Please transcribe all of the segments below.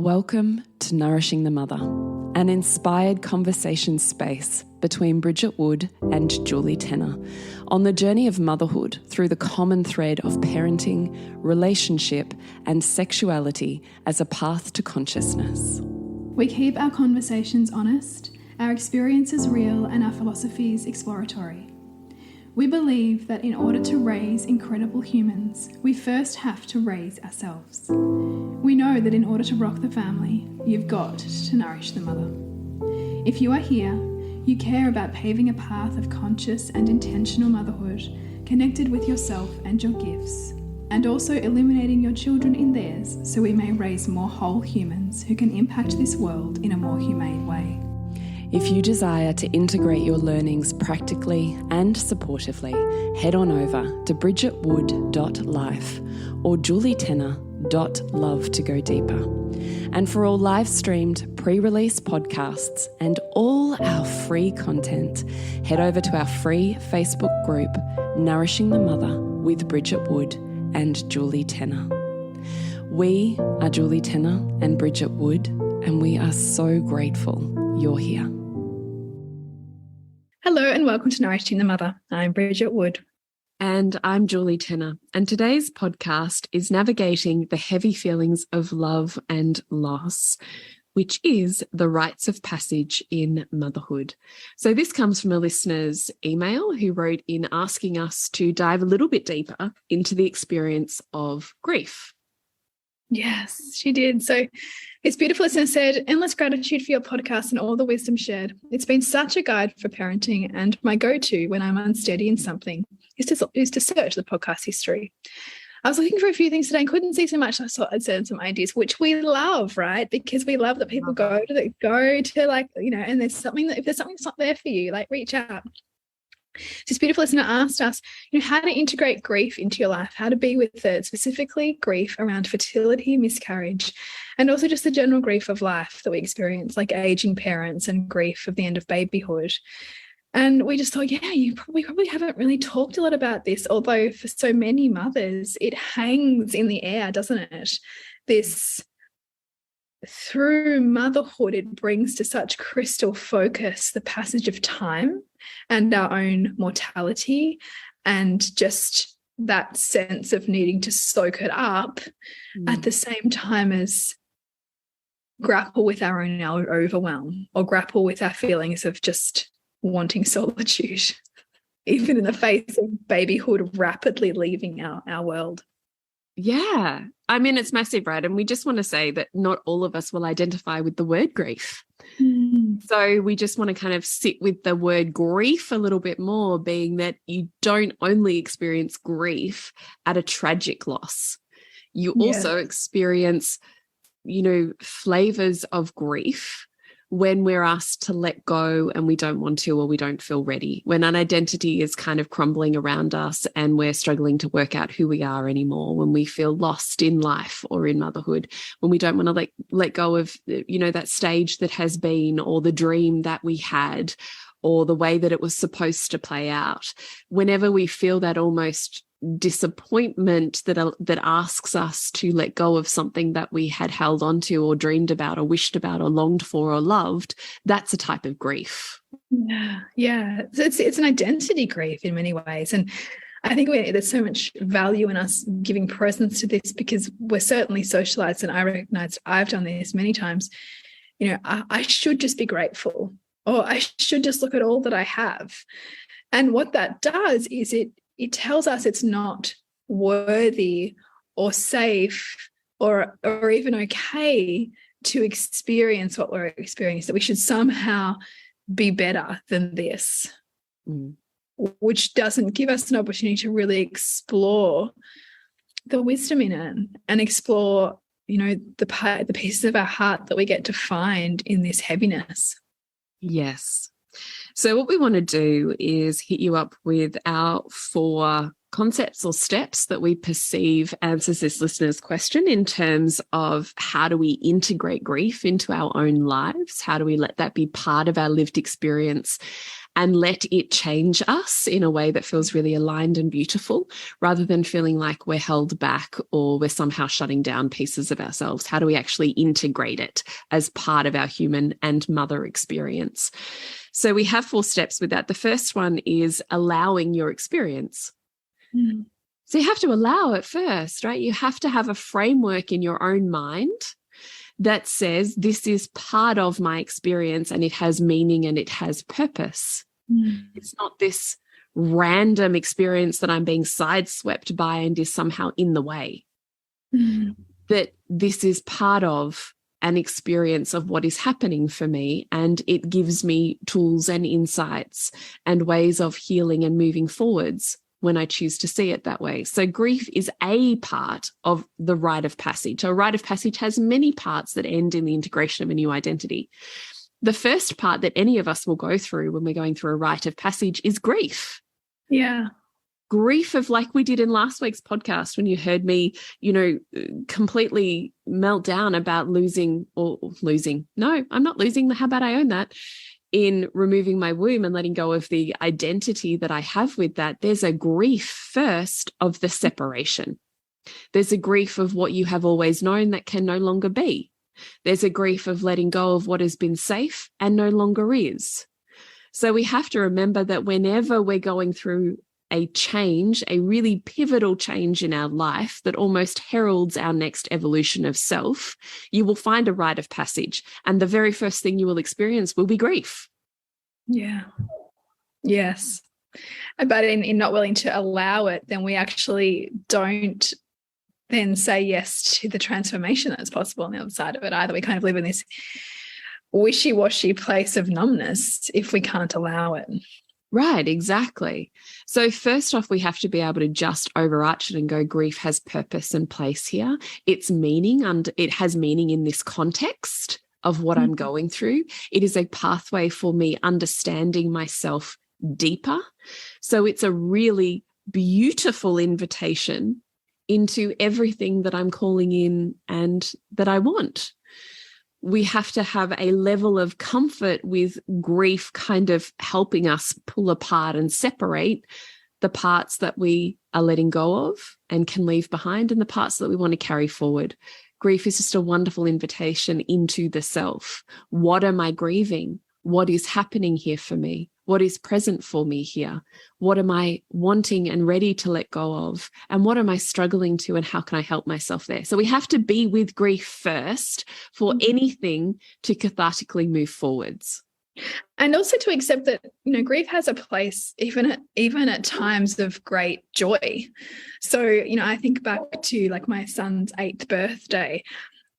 Welcome to Nourishing the Mother, an inspired conversation space between Bridget Wood and Julie Tenner on the journey of motherhood through the common thread of parenting, relationship, and sexuality as a path to consciousness. We keep our conversations honest, our experiences real, and our philosophies exploratory. We believe that in order to raise incredible humans, we first have to raise ourselves. We know that in order to rock the family, you've got to nourish the mother. If you are here, you care about paving a path of conscious and intentional motherhood, connected with yourself and your gifts, and also illuminating your children in theirs so we may raise more whole humans who can impact this world in a more humane way. If you desire to integrate your learnings practically and supportively, head on over to bridgetwood.life or julietenner.love to go deeper. And for all live-streamed pre-release podcasts and all our free content, head over to our free Facebook group, Nourishing the Mother with Bridget Wood and Julie Tenner. We are Julie Tenner and Bridget Wood, and we are so grateful you're here. Hello and welcome to Nourishing the Mother. I'm Bridget Wood. And I'm Julie Tenner. And today's podcast is navigating the heavy feelings of love and loss, which is the rites of passage in motherhood. So this comes from a listener's email who wrote in asking us to dive a little bit deeper into the experience of grief. Yes, she did. So it's beautiful. Listener said, endless gratitude for your podcast and all the wisdom shared. It's been such a guide for parenting, and my go-to when I'm unsteady in something is to search the podcast history. I was looking for a few things today and couldn't see so much. I thought I'd send some ideas, which we love, right? Because we love that people go to like, and there's something that if there's something that's not there for you, like reach out. This beautiful listener asked us, how to integrate grief into your life, how to be with it, specifically grief around fertility, miscarriage, and also just the general grief of life that we experience, like aging parents and grief of the end of babyhood. And we just thought, we probably haven't really talked a lot about this, although for so many mothers, it hangs in the air, doesn't it? This, through motherhood, it brings to such crystal focus the passage of time and our own mortality, and just that sense of needing to soak it up at the same time as grapple with our own overwhelm or grapple with our feelings of just wanting solitude, even in the face of babyhood rapidly leaving our world. Yeah. I mean, it's massive, right? And we just want to say that not all of us will identify with the word grief. So we just want to kind of sit with the word grief a little bit more, being that you don't only experience grief at a tragic loss. You also experience, flavors of grief when we're asked to let go and we don't want to, or we don't feel ready, when an identity is kind of crumbling around us and we're struggling to work out who we are anymore, when we feel lost in life or in motherhood, when we don't want to let go of, that stage that has been, or the dream that we had, or the way that it was supposed to play out. Whenever we feel that almost disappointment that asks us to let go of something that we had held onto or dreamed about or wished about or longed for or loved, that's a type of grief. Yeah. It's an identity grief in many ways. And I think there's so much value in us giving presence to this, because we're certainly socialized, and I recognize I've done this many times. I should just be grateful, or I should just look at all that I have. And what that does is it tells us it's not worthy or safe or even okay to experience what we're experiencing, that we should somehow be better than this, which doesn't give us an opportunity to really explore the wisdom in it and explore, the pieces of our heart that we get to find in this heaviness. Yes. So what we want to do is hit you up with our 4 concepts or steps that we perceive answers this listener's question in terms of how do we integrate grief into our own lives? How do we let that be part of our lived experience and let it change us in a way that feels really aligned and beautiful, rather than feeling like we're held back or we're somehow shutting down pieces of ourselves? How do we actually integrate it as part of our human and mother experience? So we have 4 steps with that. The first one is allowing your experience. Mm. So you have to allow it first, right? You have to have a framework in your own mind that says this is part of my experience and it has meaning and it has purpose. Mm. It's not this random experience that I'm being sideswept by and is somehow in the way. Mm. That this is part of an experience of what is happening for me, and it gives me tools and insights and ways of healing and moving forwards when I choose to see it that way. So grief is a part of the rite of passage. A rite of passage has many parts that end in the integration of a new identity. The first part that any of us will go through when we're going through a rite of passage is grief. Yeah. Grief of, like we did in last week's podcast, when you heard me, completely melt down about losing. No, I'm not losing. How about I own that? In removing my womb and letting go of the identity that I have with that, there's a grief first of the separation. There's a grief of what you have always known that can no longer be. There's a grief of letting go of what has been safe and no longer is. So we have to remember that whenever we're going through a change, a really pivotal change in our life that almost heralds our next evolution of self, you will find a rite of passage. And the very first thing you will experience will be grief. Yeah. Yes. But in not willing to allow it, then we actually don't then say yes to the transformation that's possible on the other side of it either. We kind of live in this wishy-washy place of numbness if we can't allow it. Right, exactly. So first off, we have to be able to just overarch it and go, grief has purpose and place here. It's meaning, and it has meaning in this context of what I'm going through. It is a pathway for me understanding myself deeper. So it's a really beautiful invitation into everything that I'm calling in and that I want. We have to have a level of comfort with grief kind of helping us pull apart and separate the parts that we are letting go of and can leave behind and the parts that we want to carry forward. Grief is just a wonderful invitation into the self. What am I grieving? What is happening here for me? What is present for me here? What am I wanting and ready to let go of? And what am I struggling to, and how can I help myself there? So we have to be with grief first for anything to cathartically move forwards. And also to accept that, grief has a place even at times of great joy. So, I think back to like my son's 8th birthday,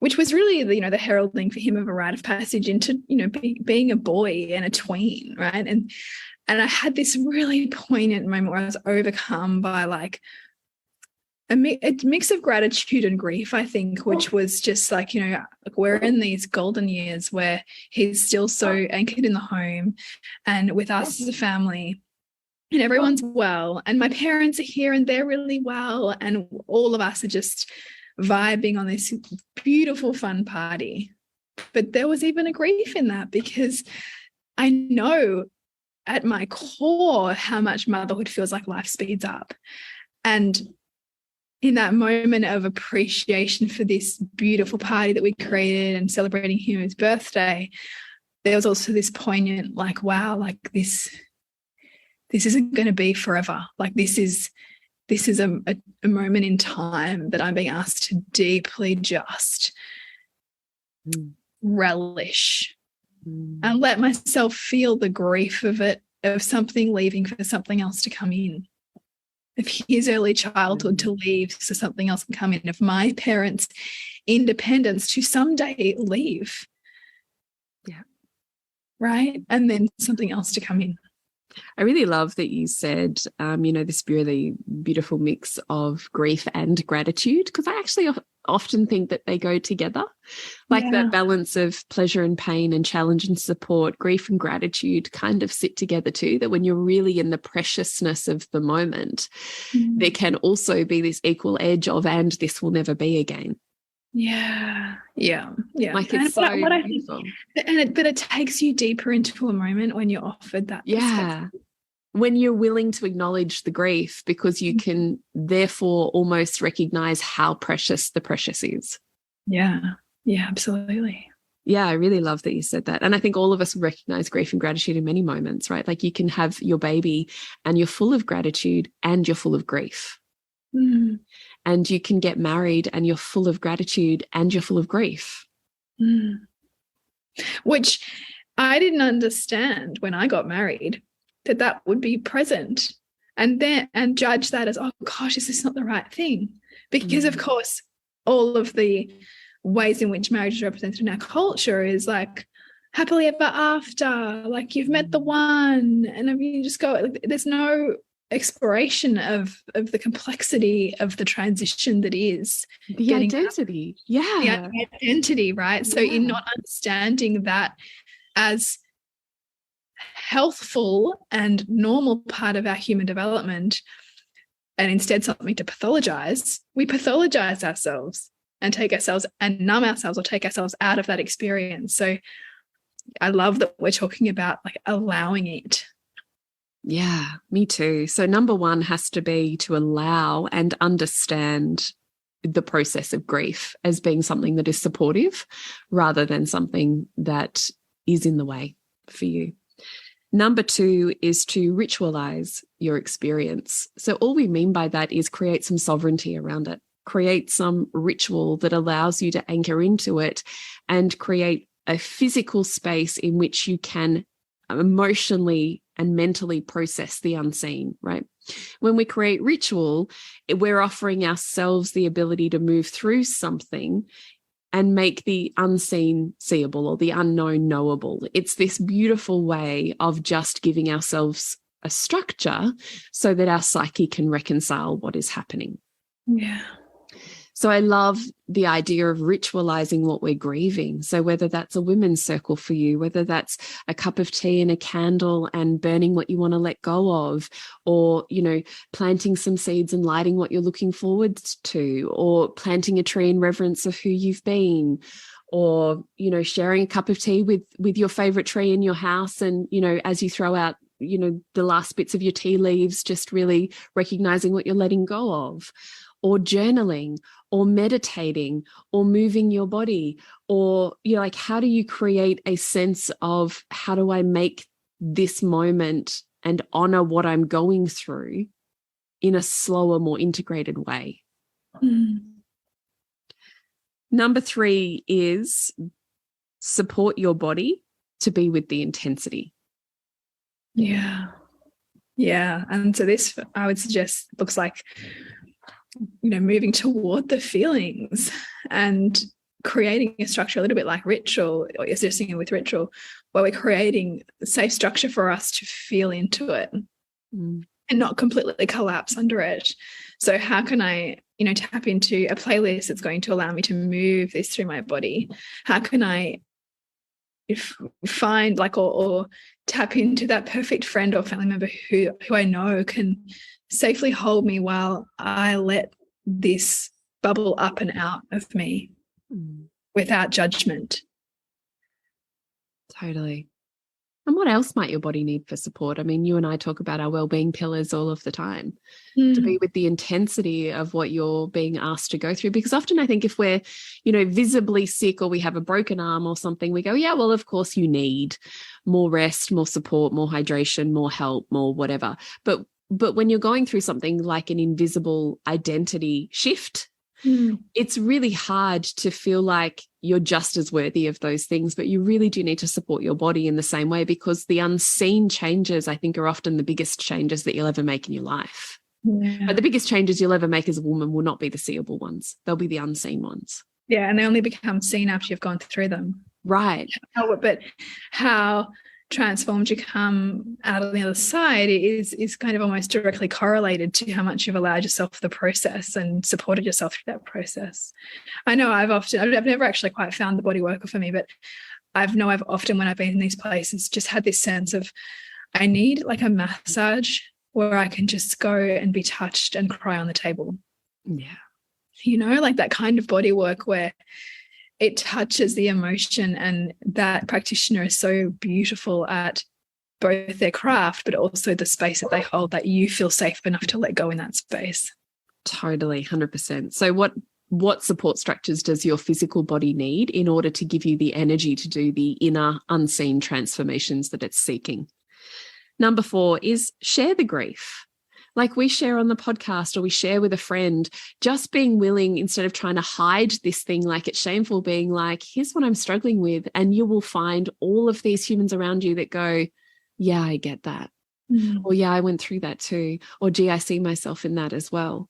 which was really the heralding for him of a rite of passage into, being a boy and a tween, right? And I had this really poignant moment where I was overcome by like a mix of gratitude and grief, I think, which was just like, we're in these golden years where he's still so anchored in the home and with us as a family, and everyone's well, and my parents are here and they're really well, and all of us are just vibing on this beautiful, fun party. But there was even a grief in that, because I know at my core how much motherhood feels like life speeds up. And in that moment of appreciation for this beautiful party that we created and celebrating his birthday, there was also this poignant, like, wow, like this isn't going to be forever. Like this is a moment in time that I'm being asked to deeply just relish and let myself feel the grief of it, of something leaving for something else to come in, of his early childhood to leave so something else can come in, of my parents' independence to someday leave. Yeah. Right? And then something else to come in. I really love that you said, this really beautiful mix of grief and gratitude, because I actually often think that they go together, like that balance of pleasure and pain and challenge and support, grief and gratitude kind of sit together too, that when you're really in the preciousness of the moment, there can also be this equal edge of, and this will never be again. Yeah. Like it's so beautiful. But it takes you deeper into a moment when you're offered that perspective. When you're willing to acknowledge the grief, because you can therefore almost recognize how precious the precious is. Yeah, absolutely. Yeah, I really love that you said that. And I think all of us recognize grief and gratitude in many moments, right? Like you can have your baby and you're full of gratitude and you're full of grief. And you can get married and you're full of gratitude and you're full of grief. Which I didn't understand when I got married, that would be present, and judge that as, oh gosh, is this not the right thing? Because of course, all of the ways in which marriage is represented in our culture is like happily ever after, like you've met the one, and you just go, like, there's no exploration of the complexity of the transition that is the identity. The identity, right? So in not understanding that as healthful and normal part of our human development, and instead something to pathologize, we pathologize ourselves and take ourselves and numb ourselves or take ourselves out of that experience. So I love that we're talking about like allowing it. Yeah, me too. So number one has to be to allow and understand the process of grief as being something that is supportive rather than something that is in the way for you. Number two is to ritualize your experience. So all we mean by that is create some sovereignty around it, create some ritual that allows you to anchor into it and create a physical space in which you can emotionally and mentally process the unseen, right? When we create ritual, we're offering ourselves the ability to move through something and make the unseen seeable or the unknown knowable. It's this beautiful way of just giving ourselves a structure so that our psyche can reconcile what is happening. Yeah. So I love the idea of ritualizing what we're grieving. So whether that's a women's circle for you, whether that's a cup of tea and a candle and burning what you want to let go of, or, you know, planting some seeds and lighting what you're looking forward to, or planting a tree in reverence of who you've been, or, you know, sharing a cup of tea with your favorite tree in your house. And, you know, as you throw out, you know, the last bits of your tea leaves, just really recognizing what you're letting go of, or journaling, or meditating, or moving your body, or, you know, like, how do you create a sense of how do I make this moment and honor what I'm going through in a slower, more integrated way? Number three is support your body to be with the intensity. Yeah. And so this, I would suggest, looks like, you know, moving toward the feelings and creating a structure a little bit like ritual, or you're suggesting with ritual, where we're creating a safe structure for us to feel into it and not completely collapse under it. So how can I, you know, tap into a playlist that's going to allow me to move this through my body? How can I find like or tap into that perfect friend or family member who I know can safely hold me while I let this bubble up and out of me without judgment? Totally. And what else might your body need for support? I mean, you and I talk about our well-being pillars all of the time, to be with the intensity of what you're being asked to go through. Because often I think if we're, you know, visibly sick or we have a broken arm or something, we go, yeah, well, of course you need more rest, more support, more hydration, more help, more whatever. But when you're going through something like an invisible identity shift, it's really hard to feel like you're just as worthy of those things, but you really do need to support your body in the same way, because the unseen changes, I think, are often the biggest changes that you'll ever make in your life. Yeah. But the biggest changes you'll ever make as a woman will not be the seeable ones. They'll be the unseen ones. Yeah, and they only become seen after you've gone through them. Right. But how transformed you come out on the other side is kind of almost directly correlated to how much you've allowed yourself the process and supported yourself through that process. I know I've never actually quite found the body worker for me, but I've often, when I've been in these places, just had this sense of I need like a massage where I can just go and be touched and cry on the table. Yeah. You know, like that kind of body work where it touches the emotion, and that practitioner is so beautiful at both their craft, but also the space that they hold, that you feel safe enough to let go in that space. Totally, 100%. So what support structures does your physical body need in order to give you the energy to do the inner unseen transformations that it's seeking? Number 4 is share the grief. Like we share on the podcast or we share with a friend, just being willing, instead of trying to hide this thing like it's shameful, being like, here's what I'm struggling with. And you will find all of these humans around you that go, yeah, I get that. Or yeah, I went through that too. Or gee, I see myself in that as well.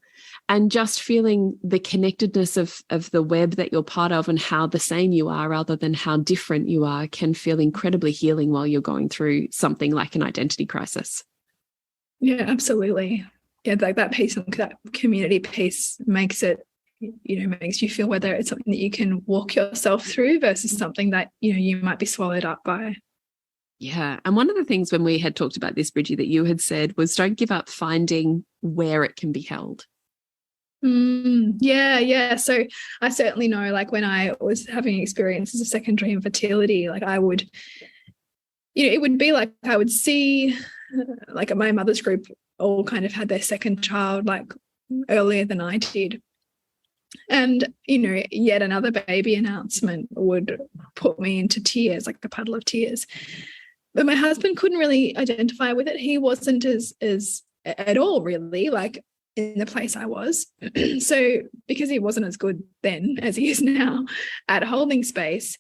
And just feeling the connectedness of the web that you're part of and how the same you are rather than how different you are can feel incredibly healing while you're going through something like an identity crisis. Yeah, absolutely. Yeah, like that piece, that community piece makes it, makes you feel whether it's something that you can walk yourself through versus something that, you might be swallowed up by. Yeah. And one of the things when we had talked about this, Bridgie, that you had said was don't give up finding where it can be held. Yeah. So I certainly know, like when I was having experiences of secondary infertility, like I would, it would be like I would see, like my mother's group all kind of had their second child like earlier than I did. And, yet another baby announcement would put me into tears, like a puddle of tears. But my husband couldn't really identify with it. He wasn't as at all really like in the place I was. So because he wasn't as good then as he is now at holding space,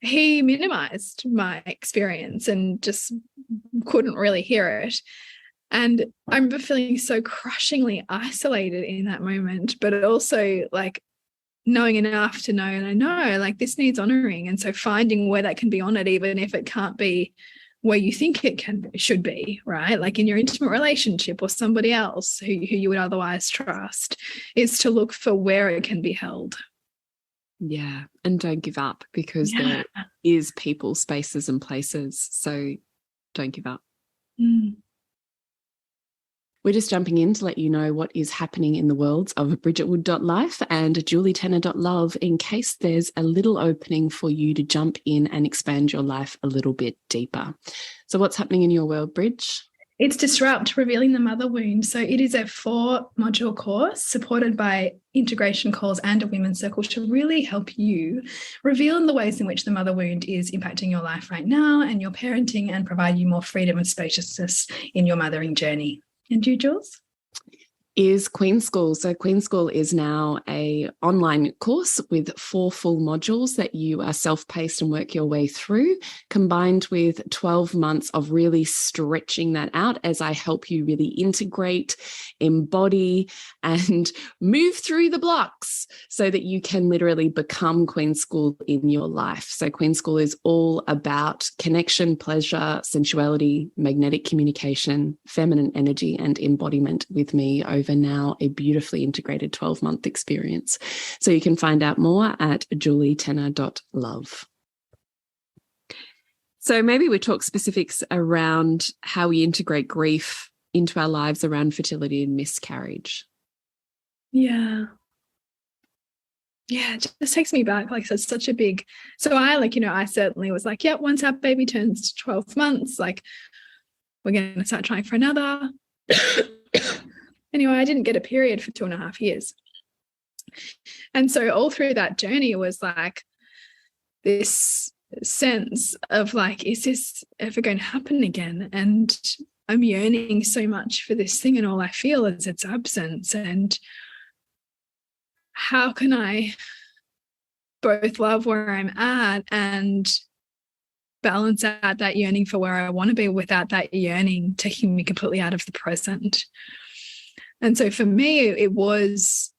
he minimized my experience and just couldn't really hear it. And I remember feeling so crushingly isolated in that moment, but also like knowing enough to know, and I know like this needs honoring. And so finding where that can be honored, even if it can't be where you think it should be, right? Like in your intimate relationship or somebody else who you would otherwise trust, is to look for where it can be held. Yeah. And don't give up, because there is people, spaces and places. So don't give up. We're just jumping in to let you know what is happening in the worlds of bridgetwood.life and julietenner.love in case there's a little opening for you to jump in and expand your life a little bit deeper. So what's happening in your world, Bridge? It's Disrupt, Revealing the Mother Wound. So it is a 4-module course supported by integration calls and a women's circle to really help you reveal in the ways in which the mother wound is impacting your life right now and your parenting, and provide you more freedom and spaciousness in your mothering journey. And you, Jules? Is Queen School. So Queen School is now an online course with 4 full modules that you are self-paced and work your way through, combined with 12 months of really stretching that out as I help you really integrate, embody, and move through the blocks so that you can literally become Queen School in your life. So Queen School is all about connection, pleasure, sensuality, magnetic communication, feminine energy, and embodiment with me over now a beautifully integrated 12-month experience. So you can find out more at julietenner.love. So maybe we talk specifics around how we integrate grief into our lives around fertility and miscarriage. Yeah, it just takes me back. Like, so it's such a big, so I certainly was like, yeah, once our baby turns 12 months, like we're going to start trying for another. Anyway, I didn't get a period for 2.5 years. And so all through that journey was like this sense of like, is this ever going to happen again? And I'm yearning so much for this thing, and all I feel is its absence. And how can I both love where I'm at and balance out that yearning for where I want to be without that yearning taking me completely out of the present? And so for me, it was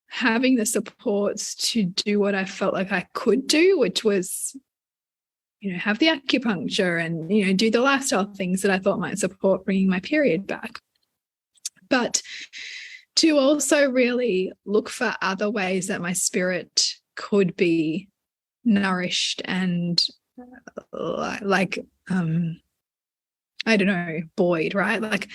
having the supports to do what I felt like I could do, which was have the acupuncture and, do the lifestyle things that I thought might support bringing my period back. But to also really look for other ways that my spirit could be nourished and I don't know, buoyed, right? Like,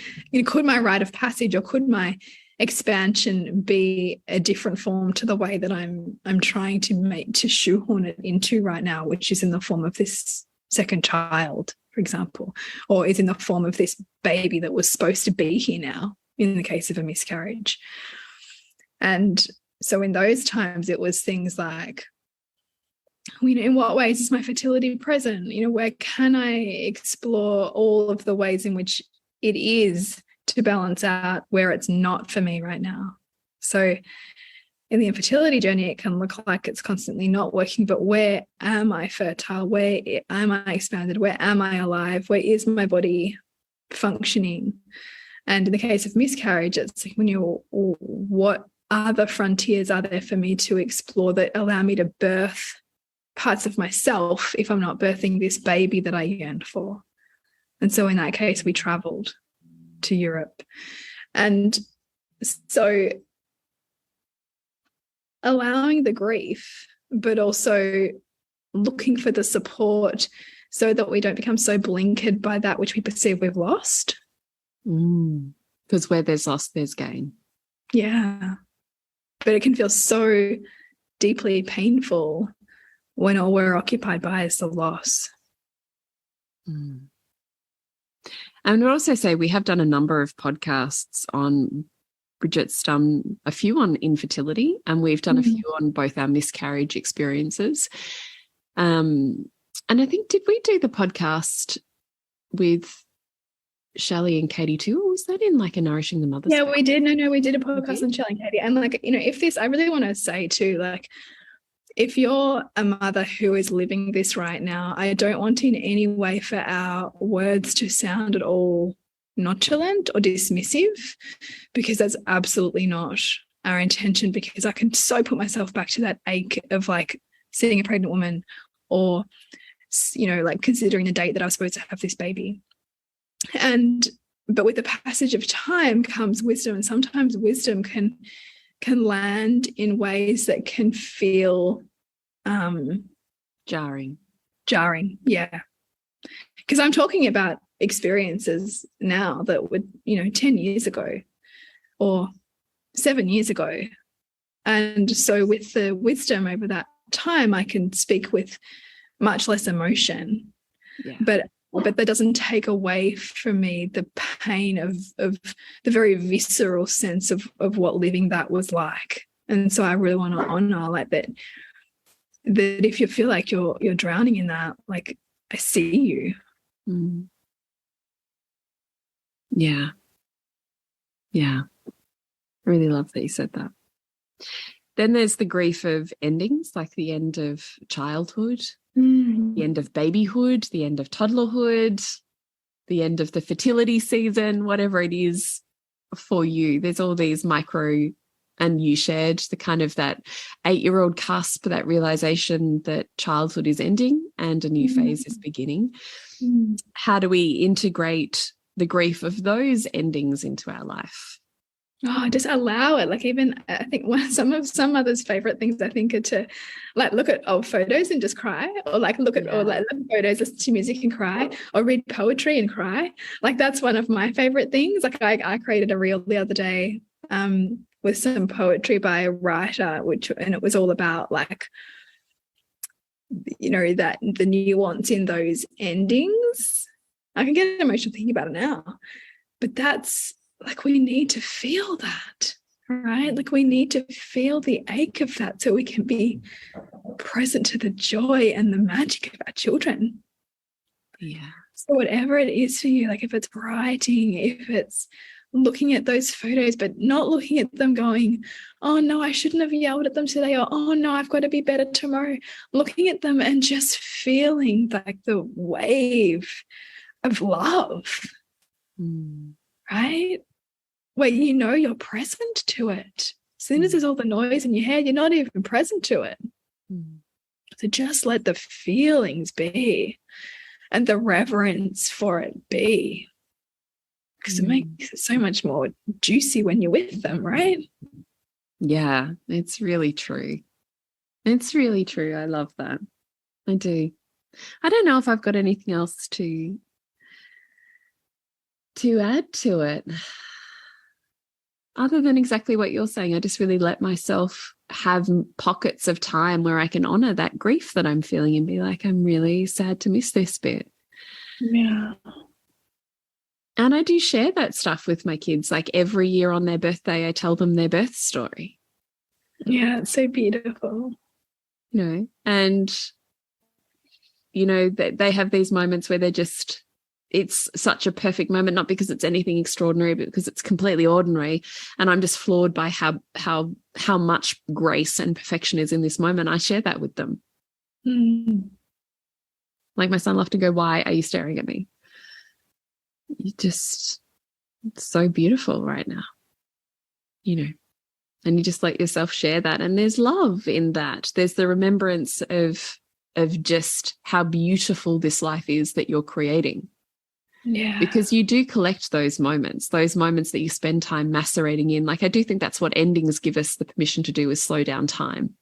could my rite of passage or could my expansion be a different form to the way that I'm trying to shoehorn it into right now, which is in the form of this second child, for example, or is in the form of this baby that was supposed to be here now in the case of a miscarriage. And so in those times, it was things like, in what ways is my fertility present? Where can I explore all of the ways in which it is to balance out where it's not for me right now? So in the infertility journey, it can look like it's constantly not working, but where am I fertile? Where am I expanded? Where am I alive? Where is my body functioning? And in the case of miscarriage, it's like, what other frontiers are there for me to explore that allow me to birth parts of myself if I'm not birthing this baby that I yearned for? And so in that case, we traveled to Europe. And so allowing the grief, but also looking for the support so that we don't become so blinkered by that which we perceive we've lost. Because where there's loss, there's gain. Yeah. But it can feel so deeply painful when all we're occupied by is the loss. And I'd also say we have done a number of podcasts on, Bridget's done a few on infertility, and we've done a few on both our miscarriage experiences. And I think, did we do the podcast with Shelley and Katie too, or was that in like a Nourishing the Mother? Yeah, we did. No, we did a podcast on Shelley and Katie. And like, if this, I really want to say too, like, if you're a mother who is living this right now, I don't want in any way for our words to sound at all nonchalant or dismissive, because that's absolutely not our intention, because I can so put myself back to that ache of like seeing a pregnant woman or, like considering the date that I was supposed to have this baby. But with the passage of time comes wisdom, and sometimes wisdom can land in ways that can feel jarring. Yeah, because I'm talking about experiences now that were 10 years ago or 7 years ago, and so with the wisdom over that time I can speak with much less emotion. But that doesn't take away from me the pain of the very visceral sense of what living that was like. And so I really want to honor like that if you feel like you're drowning in that, like, I see you. Yeah. I really love that you said that. Then there's the grief of endings, like the end of childhood, the end of babyhood, the end of toddlerhood, the end of the fertility season, whatever it is for you. There's all these micro, and you shared the kind of that 8-year-old cusp, that realization that childhood is ending and a new phase is beginning. How do we integrate the grief of those endings into our life? Just allow it. Like, even I think some others' favorite things I think are to like look at old photos and just cry, or like look at photos, listen to music and cry, or read poetry and cry. Like, that's one of my favorite things. Like, I created a reel the other day with some poetry by a writer, and it was all about like, that the nuance in those endings. I can get emotional thinking about it now, but that's like, we need to feel that, right? Like, we need to feel the ache of that so we can be present to the joy and the magic of our children. Yeah. So whatever it is for you, like if it's writing, if it's looking at those photos, but not looking at them going, oh no, I shouldn't have yelled at them today, or oh no, I've got to be better tomorrow. Looking at them and just feeling like the wave of love, right? Where you're present to it. As soon as there's all the noise in your head, you're not even present to it. So to just let the feelings be and the reverence for it be. Because it makes it so much more juicy when you're with them, right? Yeah, it's really true. It's really true. I love that. I do. I don't know if I've got anything else to add to it. Other than exactly what you're saying, I just really let myself have pockets of time where I can honor that grief that I'm feeling and be like, I'm really sad to miss this bit. Yeah. And I do share that stuff with my kids. Like every year on their birthday, I tell them their birth story. Yeah, it's so beautiful. You know, and, you know, they have these moments where they're just, it's such a perfect moment, not because it's anything extraordinary, but because it's completely ordinary. And I'm just floored by how much grace and perfection is in this moment. I share that with them. Like my son will often go, why are you staring at me? It's so beautiful right now, you know, and you just let yourself share that. And there's love in that. There's the remembrance of just how beautiful this life is that you're creating. Yeah. Because you do collect those moments that you spend time macerating in. Like I do think that's what endings give us the permission to do, is slow down time.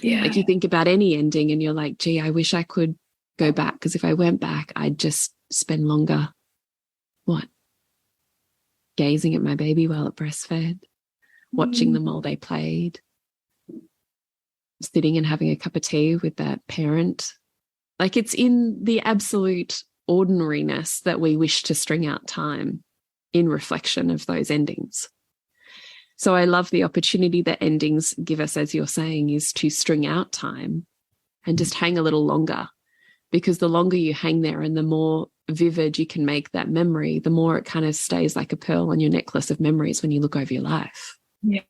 Yeah. Like you think about any ending and you're like, gee, I wish I could go back, because if I went back, I'd just spend longer gazing at my baby while it breastfed, watching them while they played, sitting and having a cup of tea with that parent. Like it's in the absolute ordinariness that we wish to string out time in reflection of those endings. So I love the opportunity that endings give us, as you're saying, is to string out time and just hang a little longer, because the longer you hang there and the more vivid you can make that memory, the more it kind of stays like a pearl on your necklace of memories when you look over your life. Yeah.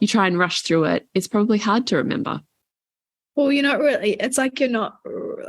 You try and rush through it, it's probably hard to remember. Well, you're not really, it's like you're not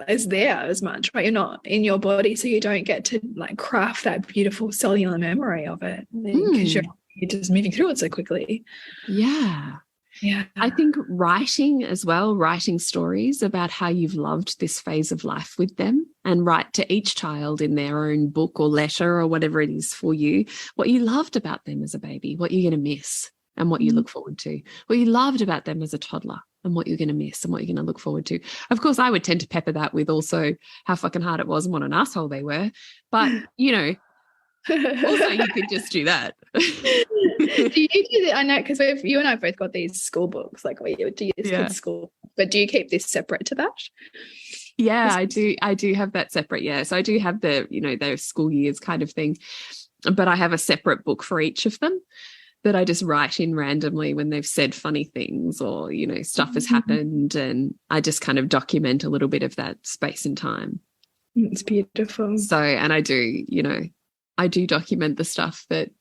as there as much, right? You're not in your body, so you don't get to like craft that beautiful cellular memory of it because you're just moving through it so quickly. Yeah. Yeah. I think writing as well, writing stories about how you've loved this phase of life with them, and write to each child in their own book or letter or whatever it is for you, what you loved about them as a baby, what you're going to miss and what you look forward to, what you loved about them as a toddler and what you're going to miss and what you're going to look forward to. Of course, I would tend to pepper that with also how fucking hard it was and what an asshole they were. But, you know, also you could just do that. Do you do that? I know, because you and I both got these school books, like we do your kids' school, but do you keep this separate to that? Yeah, I do have that separate. Yeah. So I do have the, you know, their school years kind of thing, but I have a separate book for each of them that I just write in randomly when they've said funny things or, you know, stuff has happened, and I just kind of document a little bit of that space and time. It's beautiful. So, and I do, you know, I do document the stuff that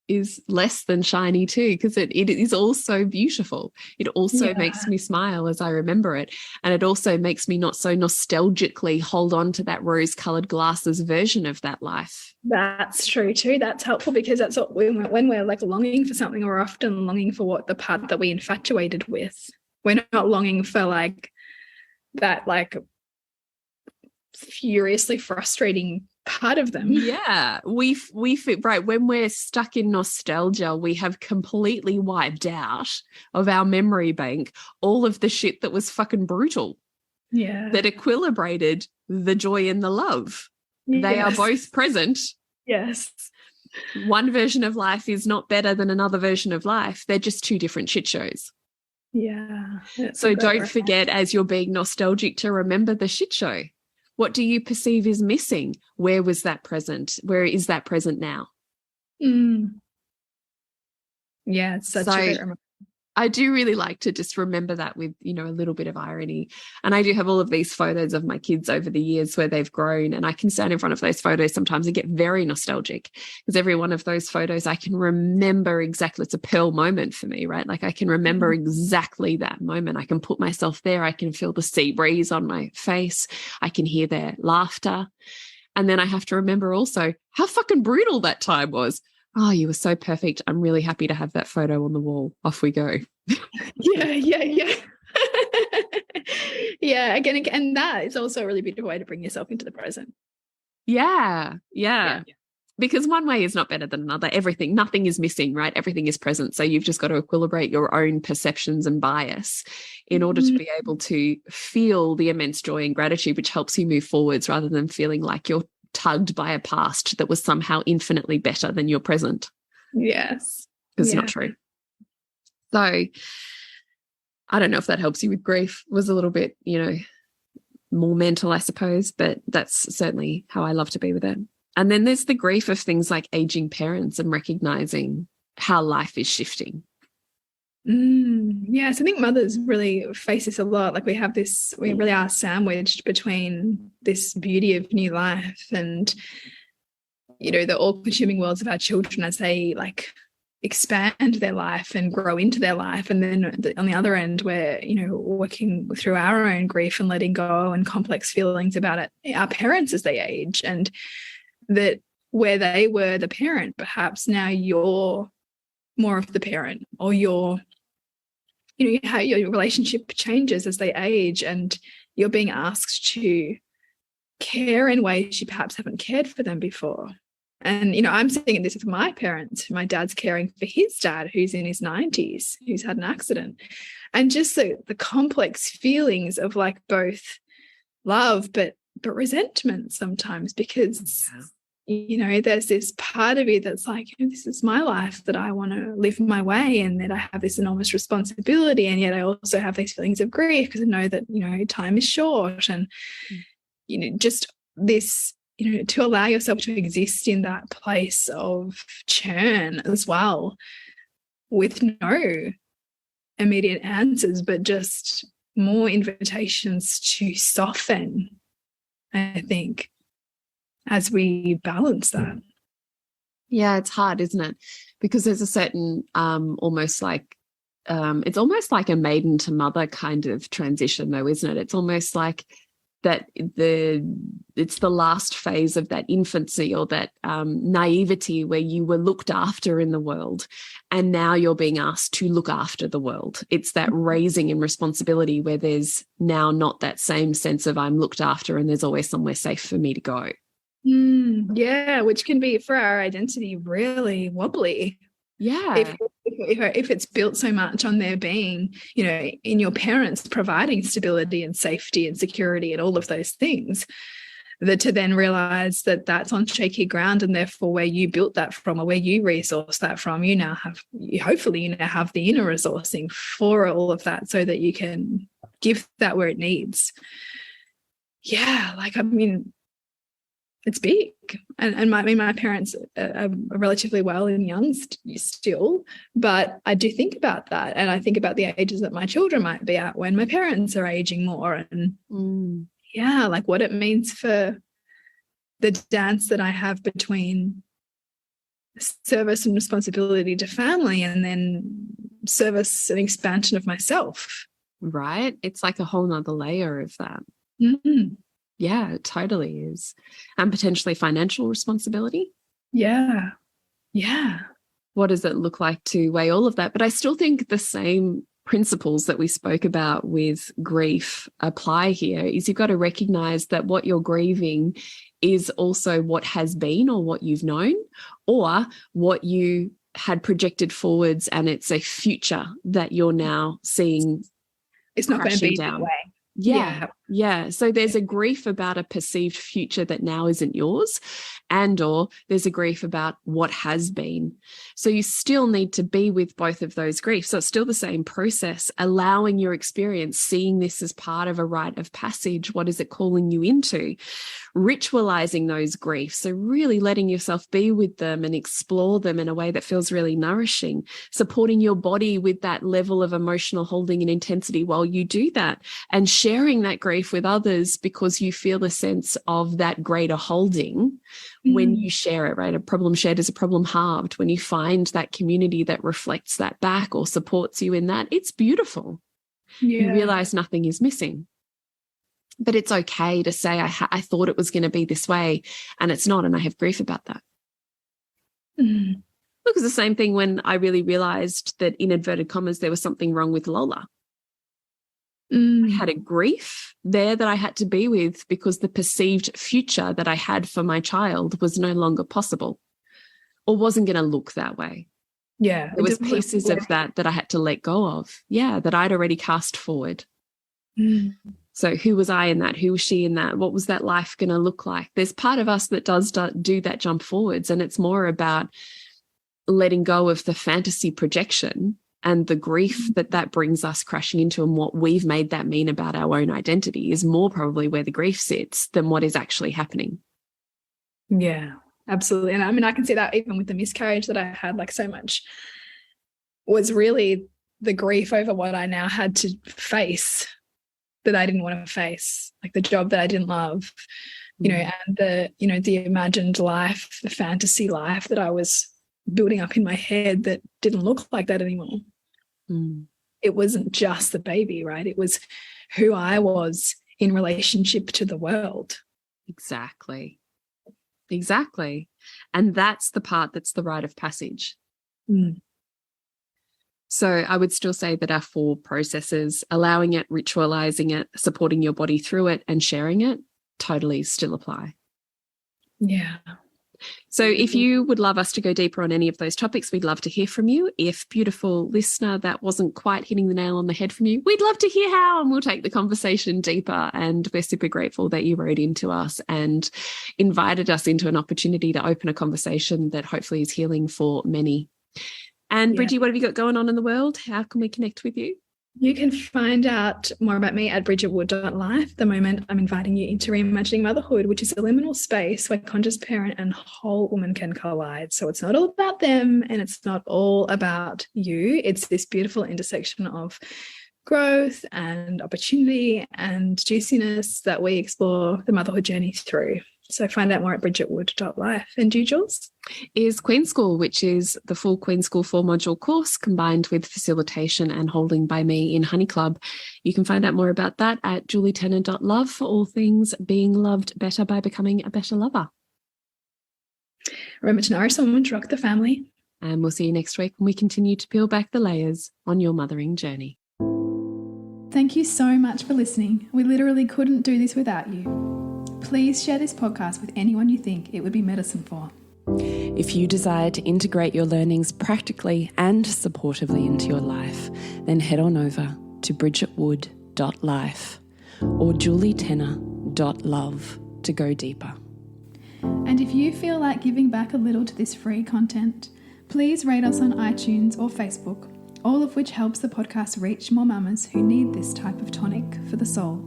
is less than shiny too, because it is also beautiful. It also makes me smile as I remember it. And it also makes me not so nostalgically hold on to that rose-colored glasses version of that life. That's true too. That's helpful, because that's what when we're like longing for something, we're often longing for what the part that we infatuated with. We're not longing for like that like furiously frustrating part of them. Yeah, we right, when we're stuck in nostalgia, we have completely wiped out of our memory bank all of the shit that was fucking brutal. Yeah, that equilibrated the joy and the love. Yes. They are both present. Yes, one version of life is not better than another version of life. They're just two different shit shows. Yeah, so don't forget, as you're being nostalgic, to remember the shit show. What do you perceive is missing? Where was that present? Where is that present now? Yeah, it's such a great reminder. I do really like to just remember that with, you know, a little bit of irony. And I do have all of these photos of my kids over the years where they've grown, and I can stand in front of those photos sometimes and get very nostalgic, because every one of those photos I can remember exactly. It's a pearl moment for me, right? Like I can remember exactly that moment. I can put myself there. I can feel the sea breeze on my face. I can hear their laughter. And then I have to remember also how fucking brutal that time was. Oh, you were so perfect. I'm really happy to have that photo on the wall. Off we go. Yeah. Yeah, again, and that is also a really beautiful way to bring yourself into the present. Yeah. Because one way is not better than another. Nothing is missing, right? Everything is present. So you've just got to equilibrate your own perceptions and bias in order to be able to feel the immense joy and gratitude, which helps you move forwards rather than feeling like you're tugged by a past that was somehow infinitely better than your present. Yes. Because it's not true. So I don't know if that helps you with grief. It was a little bit, more mental, I suppose, but that's certainly how I love to be with it. And then there's the grief of things like aging parents and recognizing how life is shifting. Yes, I think mothers really face this a lot. Like we really are sandwiched between this beauty of new life and, the all-consuming worlds of our children as they expand their life and grow into their life. And then on the other end, we're, working through our own grief and letting go and complex feelings about our parents as they age, and that where they were the parent, perhaps now you're more of the parent, or how your relationship changes as they age, and you're being asked to care in ways you perhaps haven't cared for them before. And, I'm seeing this with my parents. My dad's caring for his dad, who's in his 90s, who's had an accident. And just the complex feelings of both love, but resentment sometimes, because there's this part of you that's this is my life, that I want to live my way, and that I have this enormous responsibility, and yet I also have these feelings of grief because I know that time is short, and just this to allow yourself to exist in that place of churn as well, with no immediate answers, but just more invitations to soften, I think, as we balance that. Yeah, it's hard, isn't it? Because there's a certain it's almost like a maiden to mother kind of transition, though, isn't it? It's almost like that it's the last phase of that infancy, or that naivety where you were looked after in the world, and now you're being asked to look after the world. It's that raising in responsibility where there's now not that same sense of I'm looked after and there's always somewhere safe for me to go. Yeah, which can be, for our identity, really wobbly. Yeah. If it's built so much on there being, in your parents providing stability and safety and security and all of those things, that to then realize that that's on shaky ground, and therefore where you built that from, or where you resource that from, hopefully you now have the inner resourcing for all of that, so that you can give that where it needs. Yeah, it's big. And my parents are relatively well and young still, but I do think about that, and I think about the ages that my children might be at when my parents are aging more, and what it means for the dance that I have between service and responsibility to family, and then service and expansion of myself. Right? It's like a whole nother layer of that. Yeah, it totally is. And potentially financial responsibility. Yeah. What does it look like to weigh all of that? But I still think the same principles that we spoke about with grief apply here. Is you've got to recognize that what you're grieving is also what has been, or what you've known, or what you had projected forwards, and it's a future that you're now seeing. It's not going to be that way. Yeah. So there's a grief about a perceived future that now isn't yours, or there's a grief about what has been. So you still need to be with both of those griefs. So it's still the same process, allowing your experience, seeing this as part of a rite of passage. What is it calling you into? Ritualizing those griefs. So really letting yourself be with them and explore them in a way that feels really nourishing, supporting your body with that level of emotional holding and intensity while you do that, and sharing that grief with others, because you feel a sense of that greater holding when you share it, right? A problem shared is a problem halved. When you find that community that reflects that back or supports you in that, it's beautiful. You realize nothing is missing. But it's okay to say, I thought it was going to be this way, and it's not, and I have grief about that. Look, it's the same thing when I really realized that, in inverted commas, there was something wrong with Lola. I had a grief there that I had to be with because the perceived future that I had for my child was no longer possible or wasn't going to look that way. Yeah. There was pieces of that I had to let go of. Yeah, that I'd already cast forward. So who was I in that? Who was she in that? What was that life going to look like? There's part of us that does do that jump forwards, and it's more about letting go of the fantasy projection and the grief that brings us crashing into, and what we've made that mean about our own identity is more probably where the grief sits than what is actually happening. Yeah, absolutely. And I mean, I can see that even with the miscarriage that I had, like so much was really the grief over what I now had to face that I didn't want to face, like the job that I didn't love, you know, and the imagined life, the fantasy life that I was building up in my head that didn't look like that anymore. It wasn't just the baby, right? It was who I was in relationship to the world. Exactly. And that's the part that's the rite of passage. So I would still say that our 4 processes, allowing it, ritualizing it, supporting your body through it, and sharing it, totally still apply. Yeah. So if you would love us to go deeper on any of those topics, we'd love to hear from you. If, beautiful listener, that wasn't quite hitting the nail on the head from you, we'd love to hear how, and we'll take the conversation deeper. And we're super grateful that you wrote into us and invited us into an opportunity to open a conversation that hopefully is healing for many. And Bridgie, what have you got going on in the world? How can we connect with you? You can find out more about me at bridgetwood.life. At the moment, I'm inviting you into Reimagining Motherhood, which is a liminal space where conscious parent and whole woman can collide. So it's not all about them and it's not all about you. It's this beautiful intersection of growth and opportunity and juiciness that we explore the motherhood journey through. So find out more at bridgetwood.life. And you, Jules? Is Queen School, which is the full Queen School 4-module course combined with facilitation and holding by me in Honey Club. You can find out more about that at julietenner.love for all things being loved better by becoming a better lover. Remember to nourish someone, to rock the family. And we'll see you next week when we continue to peel back the layers on your mothering journey. Thank you so much for listening. We literally couldn't do this without you. Please share this podcast with anyone you think it would be medicine for. If you desire to integrate your learnings practically and supportively into your life, then head on over to bridgetwood.life or julietenner.love to go deeper. And if you feel like giving back a little to this free content, please rate us on iTunes or Facebook, all of which helps the podcast reach more mamas who need this type of tonic for the soul.